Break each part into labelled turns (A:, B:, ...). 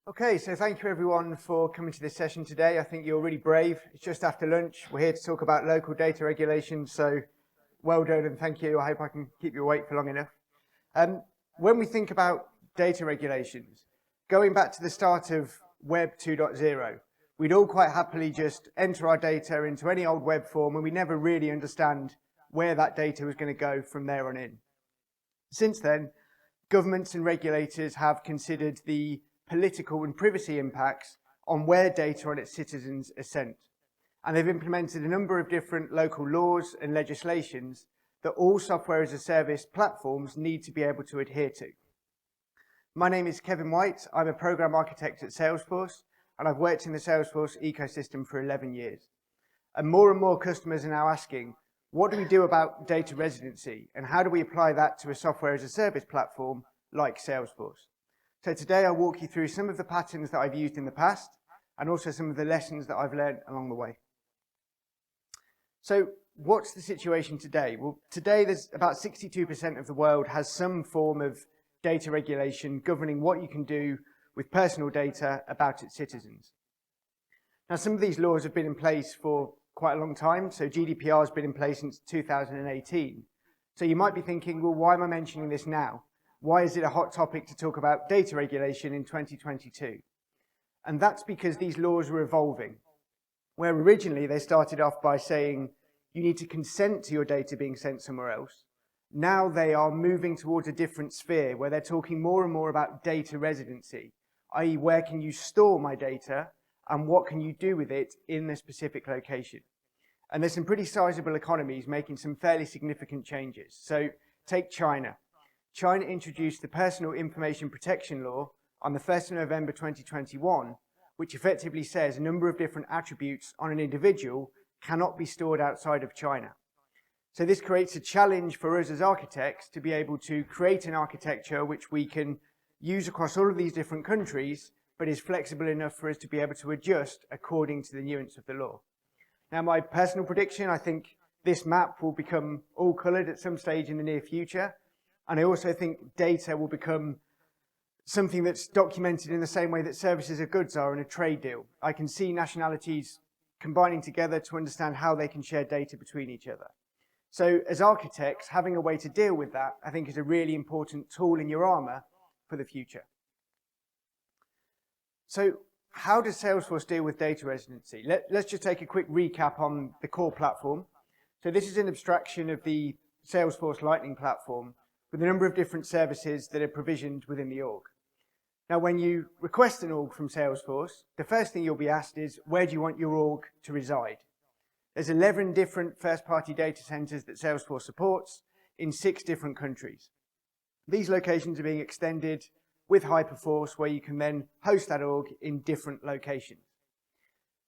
A: Okay, so thank you everyone for coming to this session today. I think you're really brave. It's just after lunch. We're here to talk about local data regulation, so well done and thank you. I hope I can keep you awake for long enough. When we think about data regulations, going back to the start of Web 2.0, we'd all quite happily just enter our data into any old web form and we never really understand where that data was going to go from there on in. Since then, governments and regulators have considered the political and privacy impacts on where data on its citizens is sent. And they've implemented a number of different local laws and legislations that all software as a service platforms need to be able to adhere to. My name is Kevin White. I'm a program architect at Salesforce, and I've worked in the Salesforce ecosystem for 11 years. And more customers are now asking, what do we do about data residency, and how do we apply that to a software as a service platform like Salesforce? So today I'll walk you through some of the patterns that I've used in the past and also some of the lessons that I've learned along the way. So what's the situation today? Well, today there's about 62% of the world has some form of data regulation governing what you can do with personal data about its citizens. Now, some of these laws have been in place for quite a long time. So GDPR has been in place since 2018. So you might be thinking, well, why am I mentioning this now? Why is it a hot topic to talk about data regulation in 2022? And that's because these laws were evolving, where originally they started off by saying you need to consent to your data being sent somewhere else. Now they are moving towards a different sphere where they're talking more and more about data residency, i.e. where can you store my data and what can you do with it in a specific location. And there's some pretty sizable economies making some fairly significant changes. So take China. China introduced the Personal Information Protection Law on the 1st of November 2021, which effectively says a number of different attributes on an individual cannot be stored outside of China. So this creates a challenge for us as architects to be able to create an architecture which we can use across all of these different countries, but is flexible enough for us to be able to adjust according to the nuance of the law. Now, my personal prediction, I think this map will become all coloured at some stage in the near future. And I also think data will become something that's documented in the same way that services or goods are in a trade deal. I can see nationalities combining together to understand how they can share data between each other. So as architects, having a way to deal with that, I think is a really important tool in your armor for the future. So how does Salesforce deal with data residency? Let's just take a quick recap on the core platform. So this is an abstraction of the Salesforce Lightning platform with a number of different services that are provisioned within the org. Now, when you request an org from Salesforce, the first thing you'll be asked is, where do you want your org to reside? There's 11 different first-party data centers that Salesforce supports in 6 different countries. These locations are being extended with Hyperforce, where you can then host that org in different locations.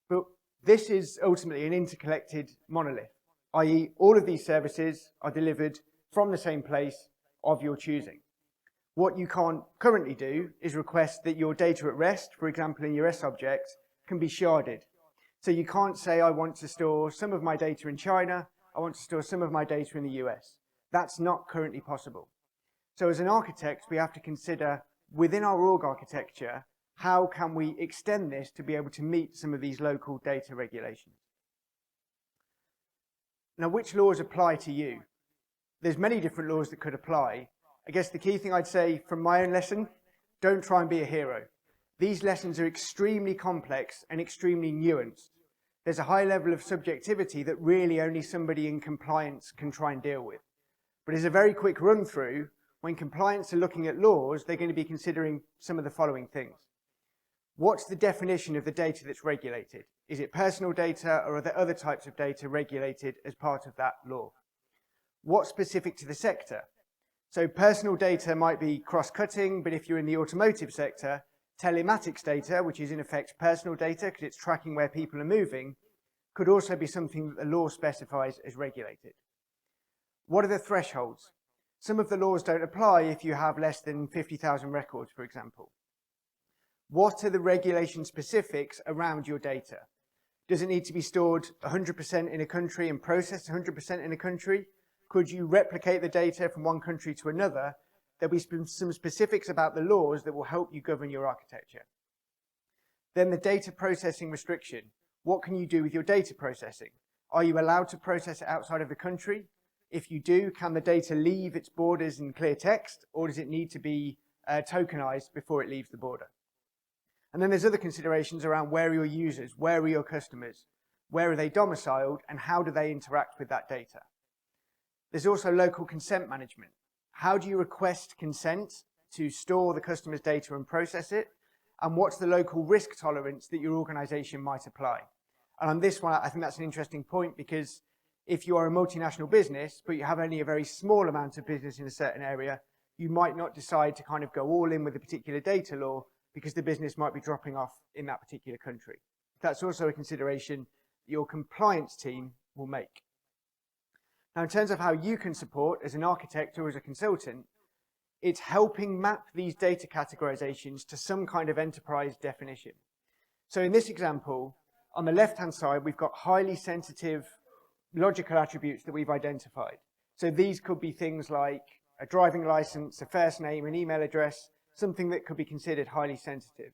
A: But this is ultimately an interconnected monolith, i.e. all of these services are delivered from the same place of your choosing. What you can't currently do is request that your data at rest, for example in your S objects, can be sharded. So you can't say, I want to store some of my data in China, I want to store some of my data in the US. That's not currently possible. So as an architect, we have to consider within our org architecture, how can we extend this to be able to meet some of these local data regulations? Now, which laws apply to you? There's many different laws that could apply. I guess the key thing I'd say from my own lesson, don't try and be a hero. These lessons are extremely complex and extremely nuanced. There's a high level of subjectivity that really only somebody in compliance can try and deal with. But as a very quick run through, when compliance are looking at laws, they're going to be considering some of the following things. What's the definition of the data that's regulated? Is it personal data or are there other types of data regulated as part of that law? What's specific to the sector? So personal data might be cross-cutting, but if you're in the automotive sector, telematics data, which is in effect personal data because it's tracking where people are moving, could also be something that the law specifies as regulated. What are the thresholds? Some of the laws don't apply if you have less than 50,000 records, for example. What are the regulation specifics around your data? Does it need to be stored 100% in a country and processed 100% in a country? Could you replicate the data from one country to another? There'll be some specifics about the laws that will help you govern your architecture. Then the data processing restriction. What can you do with your data processing? Are you allowed to process it outside of the country? If you do, can the data leave its borders in clear text, or does it need to be tokenized before it leaves the border? And then there's other considerations around where are your users, where are your customers, where are they domiciled, and how do they interact with that data? There's also local consent management. How do you request consent to store the customer's data and process it? And what's the local risk tolerance that your organization might apply? And on this one, I think that's an interesting point, because if you are a multinational business, but you have only a very small amount of business in a certain area, you might not decide to kind of go all in with a particular data law because the business might be dropping off in that particular country. That's also a consideration your compliance team will make. Now, in terms of how you can support as an architect or as a consultant, it's helping map these data categorizations to some kind of enterprise definition. So in this example, on the left-hand side, we've got highly sensitive logical attributes that we've identified. So these could be things like a driving license, a first name, an email address, something that could be considered highly sensitive.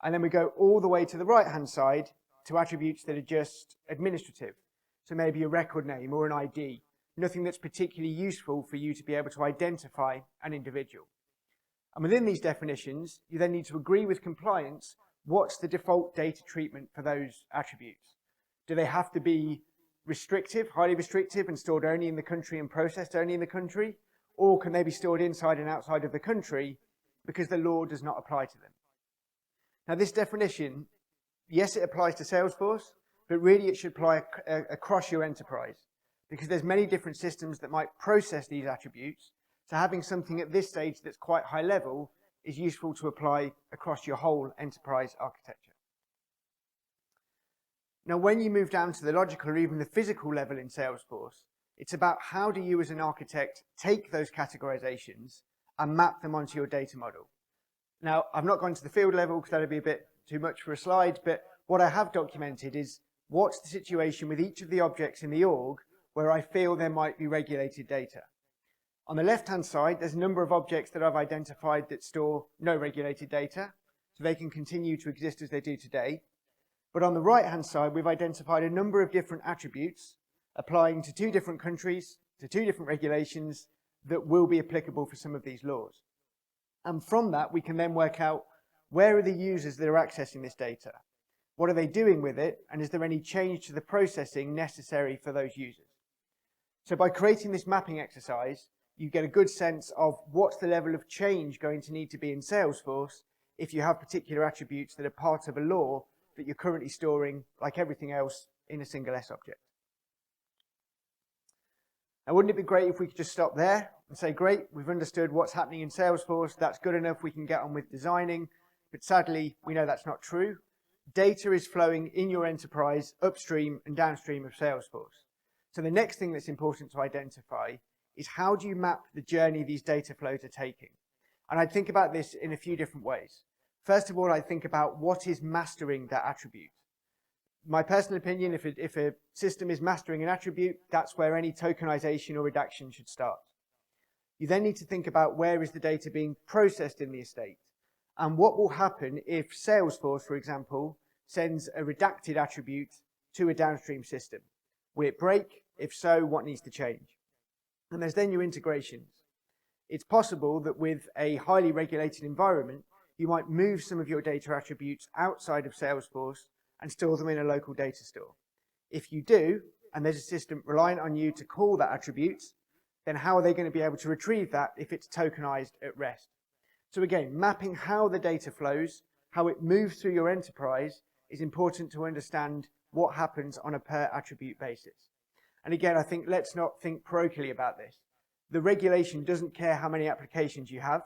A: And then we go all the way to the right-hand side to attributes that are just administrative. So maybe a record name or an ID, nothing that's particularly useful for you to be able to identify an individual. And within these definitions, you then need to agree with compliance, what's the default data treatment for those attributes? Do they have to be restrictive, highly restrictive, and stored only in the country and processed only in the country? Or can they be stored inside and outside of the country because the law does not apply to them? Now, this definition, yes, it applies to Salesforce, but really it should apply across your enterprise, because there's many different systems that might process these attributes. So having something at this stage that's quite high level is useful to apply across your whole enterprise architecture. Now, when you move down to the logical or even the physical level in Salesforce, it's about how do you as an architect take those categorizations and map them onto your data model. Now, I've not gone to the field level because that would be a bit too much for a slide, but what I have documented is what's the situation with each of the objects in the org where I feel there might be regulated data. On the left-hand side, there's a number of objects that I've identified that store no regulated data, so they can continue to exist as they do today. But on the right-hand side, we've identified a number of different attributes applying to 2 different countries, to 2 different regulations that will be applicable for some of these laws. And from that, we can then work out where are the users that are accessing this data? What are they doing with it? And is there any change to the processing necessary for those users? So by creating this mapping exercise, you get a good sense of what's the level of change going to need to be in Salesforce if you have particular attributes that are part of a law that you're currently storing, like everything else, in a single S object. Now, wouldn't it be great if we could just stop there and say, great, we've understood what's happening in Salesforce, that's good enough, we can get on with designing, but sadly, we know that's not true. Data is flowing in your enterprise upstream and downstream of Salesforce. So the next thing that's important to identify is how do you map the journey these data flows are taking? And I think about this in a few different ways. First of all, I think about what is mastering that attribute. My personal opinion, if a system is mastering an attribute, that's where any tokenization or redaction should start. You then need to think about where is the data being processed in the estate, and what will happen if Salesforce, for example, sends a redacted attribute to a downstream system. Will it break? If so, what needs to change? And there's then your integrations. It's possible that with a highly regulated environment, you might move some of your data attributes outside of Salesforce and store them in a local data store. If you do, and there's a system reliant on you to call that attribute, then how are they going to be able to retrieve that if it's tokenized at rest? So again, mapping how the data flows, how it moves through your enterprise is important to understand what happens on a per attribute basis. And again, I think let's not think parochially about this. The regulation doesn't care how many applications you have.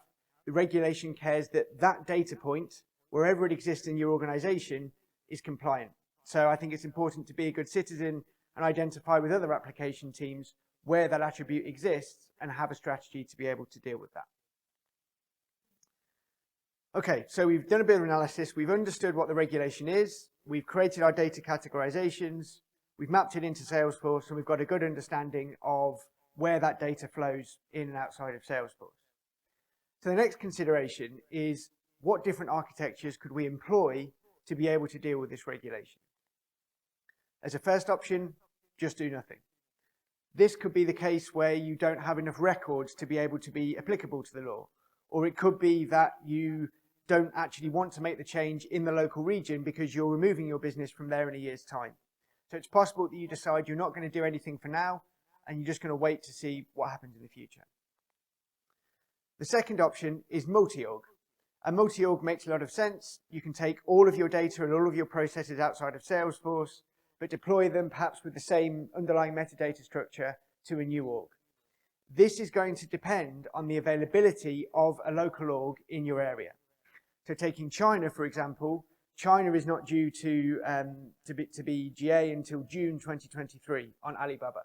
A: The regulation cares that that data point, wherever it exists in your organization, is compliant. So I think it's important to be a good citizen and identify with other application teams where that attribute exists and have a strategy to be able to deal with that. Okay, so we've done a bit of analysis. We've understood what the regulation is. We've created our data categorizations. We've mapped it into Salesforce, and we've got a good understanding of where that data flows in and outside of Salesforce. So the next consideration is what different architectures could we employ to be able to deal with this regulation. As a first option, just do nothing. This could be the case where you don't have enough records to be able to be applicable to the law, or it could be that you don't actually want to make the change in the local region because you're removing your business from there in a year's time. So it's possible that you decide you're not going to do anything for now, and you're just going to wait to see what happens in the future. The second option is multi-org. And multi-org makes a lot of sense. You can take all of your data and all of your processes outside of Salesforce, but deploy them perhaps with the same underlying metadata structure to a new org. This is going to depend on the availability of a local org in your area. So taking China, for example, China is not due to be GA until June 2023 on Alibaba.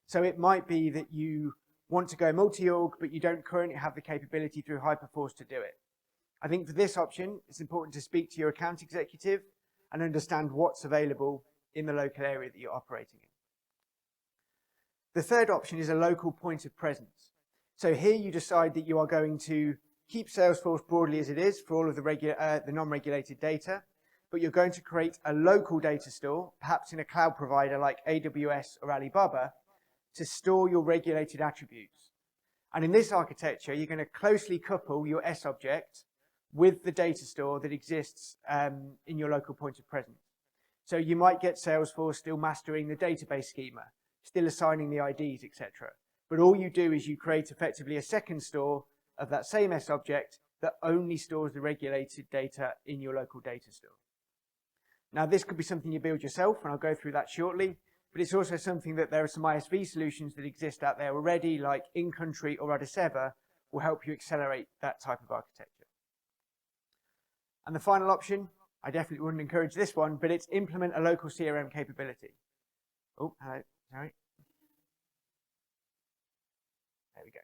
A: So it might be that you want to go multi-org, but you don't currently have the capability through Hyperforce to do it. I think for this option, it's important to speak to your account executive and understand what's available in the local area that you're operating in. The third option is a local point of presence. So here you decide that you are going to keep Salesforce broadly as it is for all of the non-regulated data, but you're going to create a local data store, perhaps in a cloud provider like AWS or Alibaba, to store your regulated attributes. And in this architecture, you're going to closely couple your S object with the data store that exists in your local point of presence. So you might get Salesforce still mastering the database schema, still assigning the IDs, etc. But all you do is you create effectively a second store of that same S object that only stores the regulated data in your local data store. Now, this could be something you build yourself, and I'll go through that shortly, but it's also something that there are some ISV solutions that exist out there already, like InCountry or Adeseva, will help you accelerate that type of architecture. And the final option, I definitely wouldn't encourage this one, but it's implement a local CRM capability. Oh, hello, sorry. There we go.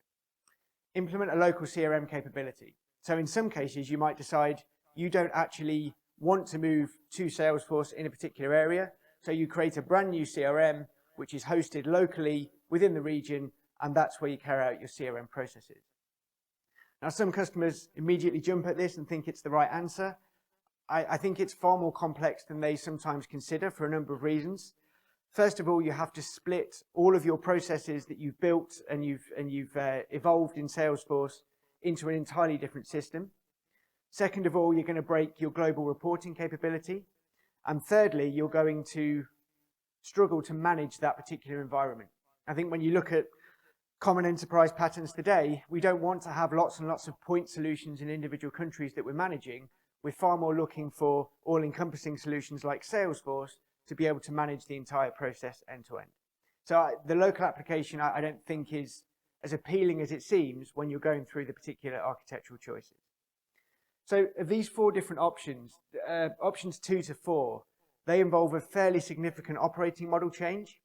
A: Implement a local CRM capability. So in some cases, you might decide you don't actually want to move to Salesforce in a particular area. So you create a brand new CRM, which is hosted locally within the region, and that's where you carry out your CRM processes. Now, some customers immediately jump at this and think it's the right answer. I think it's far more complex than they sometimes consider for a number of reasons. First of all, you have to split all of your processes that you've built and you've evolved in Salesforce into an entirely different system. Second of all, you're going to break your global reporting capability. And thirdly, you're going to struggle to manage that particular environment. I think when you look at common enterprise patterns today, we don't want to have lots and lots of point solutions in individual countries that we're managing. We're far more looking for all-encompassing solutions like Salesforce to be able to manage the entire process end-to-end. So the local application, I don't think is as appealing as it seems when you're going through the particular architectural choices. So of these four different options, options 2 to 4, they involve a fairly significant operating model change.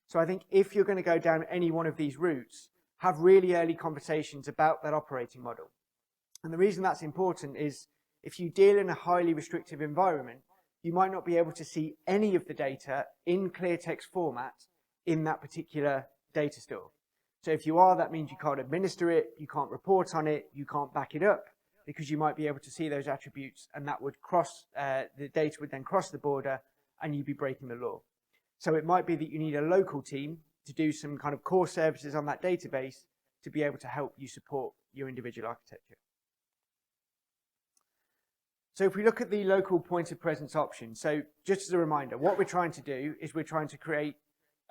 A: So I think if you're going to go down any one of these routes, have really early conversations about that operating model. And the reason that's important is if you deal in a highly restrictive environment, you might not be able to see any of the data in clear text format in that particular data store. So if you are, that means you can't administer it, you can't report on it, you can't back it up, because you might be able to see those attributes, and that would cross, the data would then cross the border and you'd be breaking the law. So it might be that you need a local team to do some kind of core services on that database to be able to help you support your individual architecture. So if we look at the local point of presence option, so just as a reminder, what we're trying to do is we're trying to create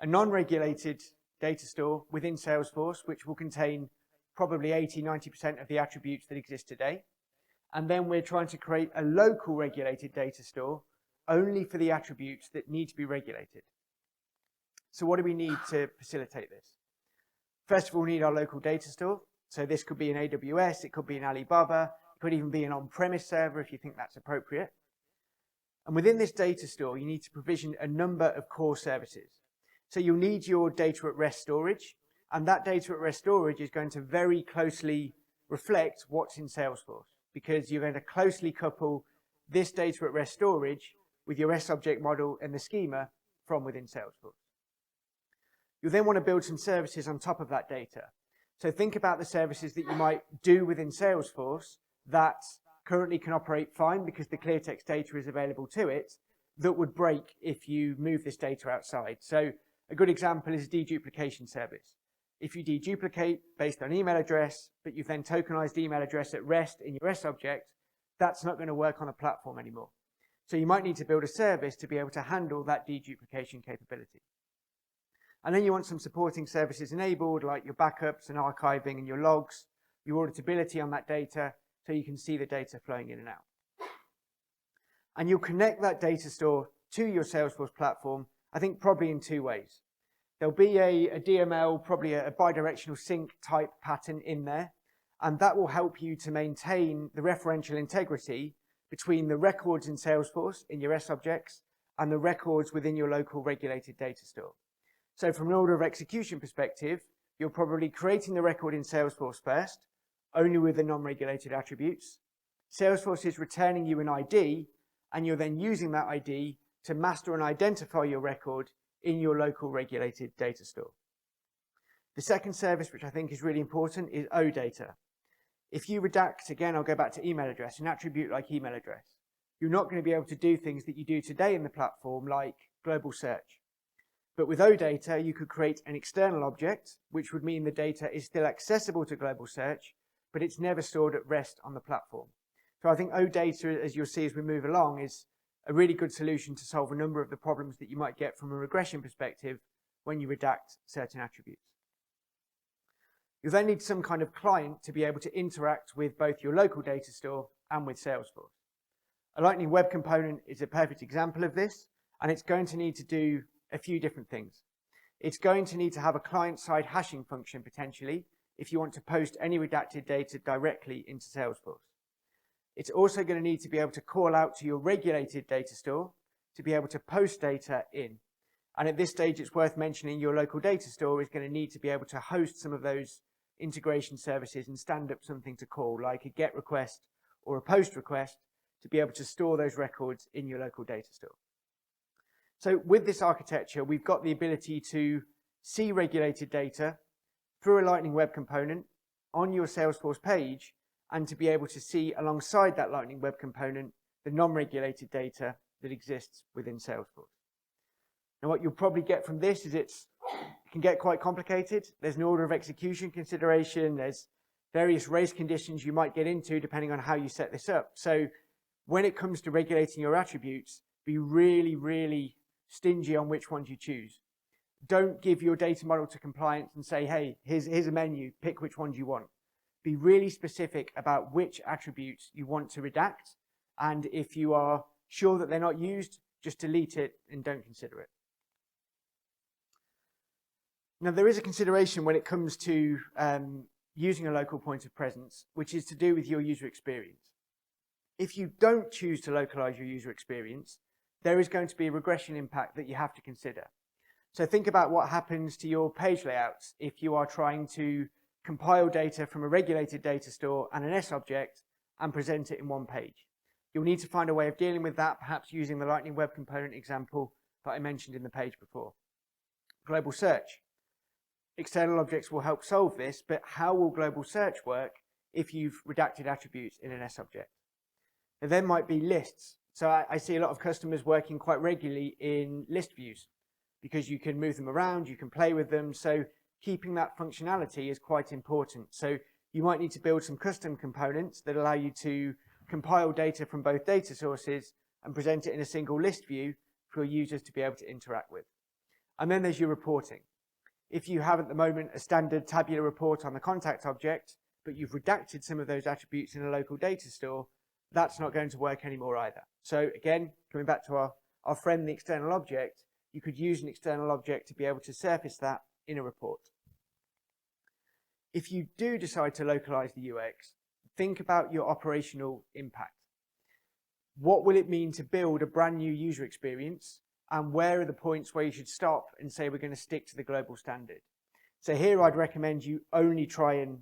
A: a non-regulated data store within Salesforce, which will contain probably 80–90% of the attributes that exist today. And then we're trying to create a local regulated data store only for the attributes that need to be regulated. So what do we need to facilitate this? First of all, we need our local data store. So this could be in AWS, it could be in Alibaba, it could even be an on-premise server if you think that's appropriate. And within this data store, you need to provision a number of core services. So you'll need your data at rest storage, and that data at rest storage is going to very closely reflect what's in Salesforce, because you're going to closely couple this data at rest storage with your S object model and the schema from within Salesforce. You'll then want to build some services on top of that data. So think about the services that you might do within Salesforce that currently can operate fine because the clear text data is available to it, that would break if you move this data outside. So a good example is a deduplication service. If you deduplicate based on email address, but you've then tokenized email address at rest in your REST object, that's not going to work on a platform anymore. So you might need to build a service to be able to handle that deduplication capability. And then you want some supporting services enabled, like your backups and archiving and your logs, your auditability on that data, so you can see the data flowing in and out. And you'll connect that data store to your Salesforce platform, I think probably in two ways. There'll be a DML, probably a bidirectional sync type pattern in there, and that will help you to maintain the referential integrity between the records in Salesforce, in your S objects, and the records within your local regulated data store. So from an order of execution perspective, you're probably creating the record in Salesforce first, only with the non-regulated attributes. Salesforce is returning you an ID, and you're then using that ID to master and identify your record in your local regulated data store. The second service, which I think is really important, is OData. If you redact, again, I'll go back to email address, an attribute like email address, you're not going to be able to do things that you do today in the platform, like global search. But with OData, you could create an external object, which would mean the data is still accessible to global search, but it's never stored at rest on the platform. So I think OData, as you'll see as we move along, is a really good solution to solve a number of the problems that you might get from a regression perspective when you redact certain attributes. You'll then need some kind of client to be able to interact with both your local data store and with Salesforce. A Lightning Web Component is a perfect example of this, and it's going to need to do a few different things. It's going to need to have a client-side hashing function potentially if you want to post any redacted data directly into Salesforce. It's also going to need to be able to call out to your regulated data store to be able to post data in. And at this stage, it's worth mentioning your local data store is going to need to be able to host some of those integration services and stand up something to call, like a GET request or a POST request, to be able to store those records in your local data store. So with this architecture, we've got the ability to see regulated data through a Lightning Web Component on your Salesforce page, and to be able to see alongside that Lightning Web Component the non-regulated data that exists within Salesforce. Now what you'll probably get from this is it can get quite complicated. There's an order of execution consideration, there's various race conditions you might get into depending on how you set this up. So when it comes to regulating your attributes, be really, really stingy on which ones you choose. Don't give your data model to compliance and say, hey, here's a menu, pick which ones you want. Be really specific about which attributes you want to redact, and if you are sure that they're not used, just delete it and don't consider it. Now there is a consideration when it comes to using a local point of presence, which is to do with your user experience. If you don't choose to localize your user experience, there is going to be a regression impact that you have to consider. So think about what happens to your page layouts if you are trying to compile data from a regulated data store and an S object and present it in one page. You'll need to find a way of dealing with that, perhaps using the Lightning Web Component example that I mentioned in the page before. Global search. External objects will help solve this, but how will global search work if you've redacted attributes in an S object? There then might be lists. So I see a lot of customers working quite regularly in list views because you can move them around, you can play with them. So keeping that functionality is quite important. So you might need to build some custom components that allow you to compile data from both data sources and present it in a single list view for your users to be able to interact with. And then there's your reporting. If you have at the moment a standard tabular report on the contact object, but you've redacted some of those attributes in a local data store, that's not going to work anymore either. So again, coming back to our friend, the external object, you could use an external object to be able to surface that in a report. If you do decide to localize the UX, think about your operational impact. What will it mean to build a brand new user experience, and where are the points where you should stop and say we're going to stick to the global standard? So here I'd recommend you only try and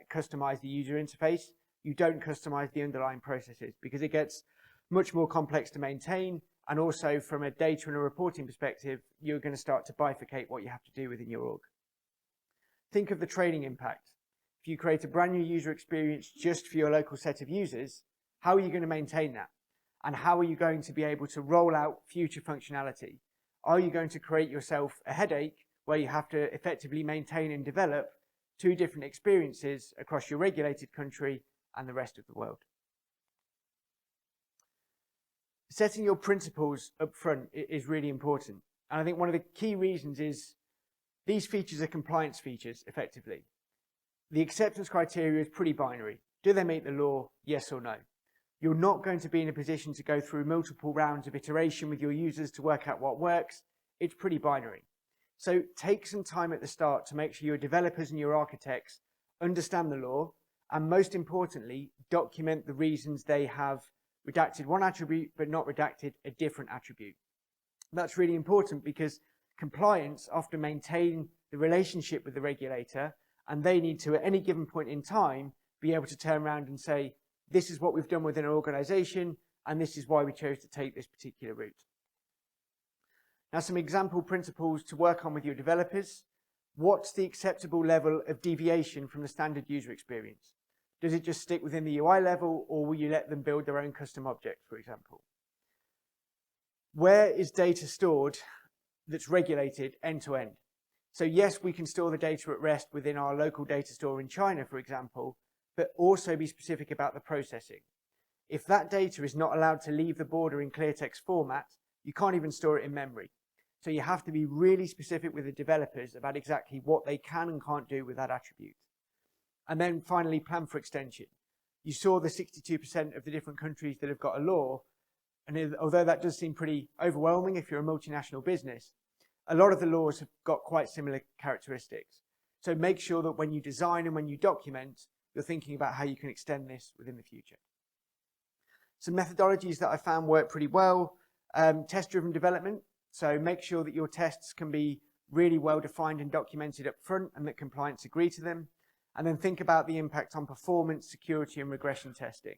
A: customize the user interface. You don't customize the underlying processes because it gets much more complex to maintain, and also from a data and a reporting perspective, you're going to start to bifurcate what you have to do within your org. Think of the training impact. If you create a brand new user experience just for your local set of users, how are you going to maintain that? And how are you going to be able to roll out future functionality? Are you going to create yourself a headache where you have to effectively maintain and develop two different experiences across your regulated country and the rest of the world? Setting your principles up front is really important. And I think one of the key reasons is these features are compliance features, effectively. The acceptance criteria is pretty binary. Do they meet the law? Yes or no. You're not going to be in a position to go through multiple rounds of iteration with your users to work out what works. It's pretty binary. So take some time at the start to make sure your developers and your architects understand the law, and most importantly, document the reasons they have redacted one attribute but not redacted a different attribute. That's really important because compliance often maintain the relationship with the regulator, and they need to, at any given point in time, be able to turn around and say, this is what we've done within our organization, and this is why we chose to take this particular route. Now, some example principles to work on with your developers. What's the acceptable level of deviation from the standard user experience? Does it just stick within the UI level, or will you let them build their own custom objects, for example? Where is data stored that's regulated end to end? So yes, we can store the data at rest within our local data store in China, for example, but also be specific about the processing. If that data is not allowed to leave the border in clear text format, you can't even store it in memory. So you have to be really specific with the developers about exactly what they can and can't do with that attribute. And then finally, plan for extension. You saw the 62% of the different countries that have got a law, and although that does seem pretty overwhelming if you're a multinational business, a lot of the laws have got quite similar characteristics. So make sure that when you design and when you document, you're thinking about how you can extend this within the future. Some methodologies that I found work pretty well. Test-driven development. So make sure that your tests can be really well defined and documented up front and that compliance agree to them. And then think about the impact on performance, security, and regression testing.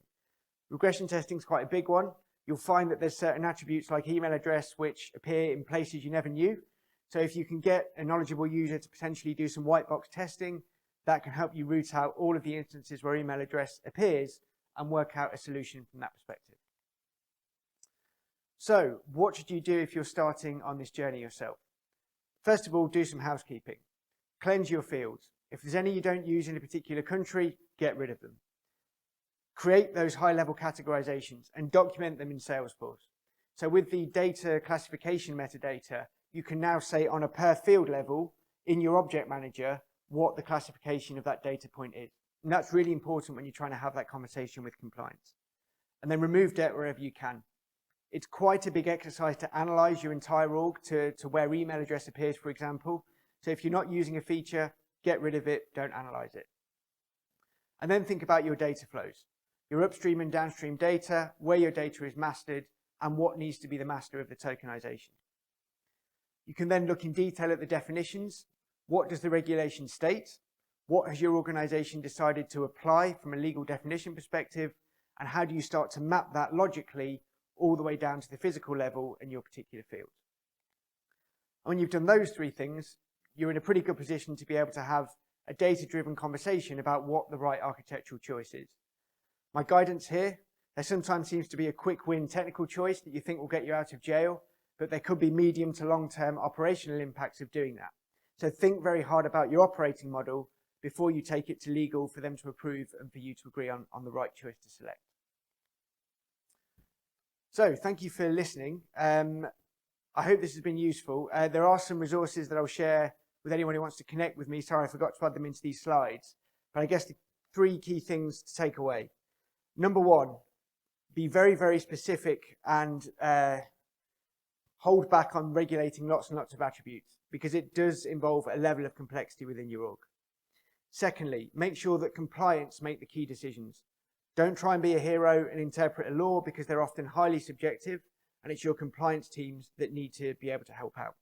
A: Regression testing is quite a big one. You'll find that there's certain attributes like email address which appear in places you never knew. So if you can get a knowledgeable user to potentially do some white box testing, that can help you root out all of the instances where email address appears and work out a solution from that perspective. So what should you do if you're starting on this journey yourself? First of all, do some housekeeping. Cleanse your fields. If there's any you don't use in a particular country, get rid of them. Create those high-level categorizations and document them in Salesforce. So with the data classification metadata, you can now say on a per field level in your object manager what the classification of that data point is. And that's really important when you're trying to have that conversation with compliance. And then remove debt wherever you can. It's quite a big exercise to analyze your entire org to where email address appears, for example. So if you're not using a feature, get rid of it, don't analyze it. And then think about your data flows, your upstream and downstream data, where your data is mastered, and what needs to be the master of the tokenization. You can then look in detail at the definitions. What does the regulation state? What has your organization decided to apply from a legal definition perspective? And how do you start to map that logically all the way down to the physical level in your particular field? And when you've done those three things, you're in a pretty good position to be able to have a data-driven conversation about what the right architectural choice is. My guidance here, there sometimes seems to be a quick win technical choice that you think will get you out of jail, but there could be medium to long-term operational impacts of doing that. So think very hard about your operating model before you take it to legal for them to approve and for you to agree on the right choice to select. So thank you for listening. I hope this has been useful. There are some resources that I'll share with anyone who wants to connect with me. Sorry, I forgot to add them into these slides. But I guess the three key things to take away. Number one, be very, very specific and hold back on regulating lots and lots of attributes because it does involve a level of complexity within your org. Secondly, make sure that compliance make the key decisions. Don't try and be a hero and interpret a law because they're often highly subjective, and it's your compliance teams that need to be able to help out.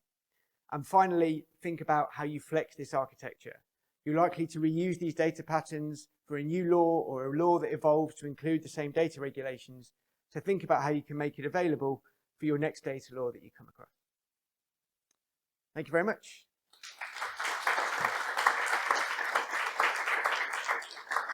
A: And finally, think about how you flex this architecture. You're likely to reuse these data patterns for a new law or a law that evolves to include the same data regulations. So think about how you can make it available for your next data law that you come across. Thank you very much.